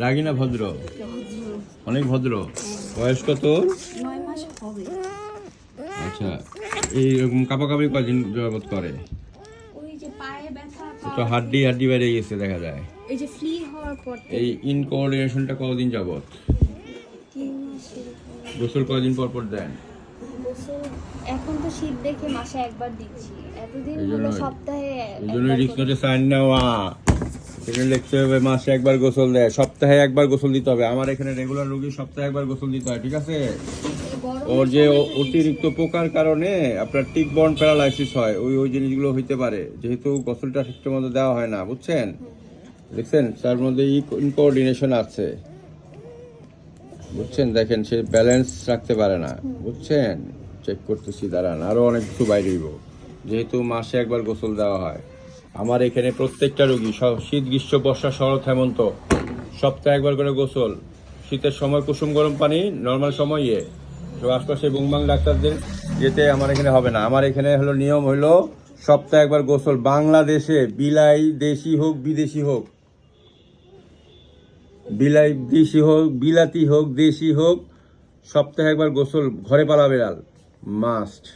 রাগিনা ভদ্র, অনেক ভদ্র। বয়স কত? 9 মাস হবে। আচ্ছা, এইরকম কাঁপাকাঁপি কদিন যাবত করে? ওই যে পায়ে ব্যথা, তো হাড্ডি হাড্ডি বেড়ে গেছে দেখা যায়। এই যে ফ্লি হওয়ার পর এই ইনকোঅর্ডিনেশনটা কতদিন যাবত? 3 মাসের গোসল কদিন পর পর দেন? গোসল এখন তো শীত দেখে মাসে একবার দিচ্ছি, এতদিন এই হলো জন্যই। সপ্তাহে এই জন্য একবার রিক্স করে। নোটে সাইন নেওয়া, এখানে লিখতে হবে মাসে একবার গোসল দেয়, সপ্তাহে একবার গোসল দিতে হবে। আমার এখানে রেগুলার রোগী সপ্তাহে একবার গোসল দিতে হয়, ঠিক আছে? এই গরমের ওর যে সময় তো অতিরিক্ত পোকার কারণে আপনার টিক বর্ন প্যারালাইসিস হয়, ওই জিনিসগুলো হইতে পারে, যেহেতু গোসলটা ঠিকঠাক মতো দেওয়া হয় না, বুঝছেন? দেখছেন তার মধ্যে ইনকোঅর্ডিনেশন আছে, বুঝছেন? দেখেন সে ব্যালেন্স রাখতে পারে না, বুঝছেন? চেক করতেছি, দাঁড়ান, আরো অনেক কিছু বাইরে হইব, যেহেতু মাসে একবার গোসল দেওয়া হয়। আমার এখানে প্রত্যেকটা রোগী শীত গ্রীষ্ম বর্ষা শরৎ হেমন্ত সপ্তাহে একবার করে গোসল। শীতের সময় কুসুম গরম পানি, নর্মাল সময় তো আশপাশে বুংবাং ডাক্তারদের যেতে আমার এখানে হবে না। আমার এখানে হলো নিয়ম হলো সপ্তাহে একবার গোসল। বাংলাদেশে বিলাই দেশি হোক বিদেশি হোক, বিলাই দেশি হোক বিলাতি হোক দেশি হোক, সপ্তাহে একবার গোসল ঘরে পালা বেড়াল মাস্ট।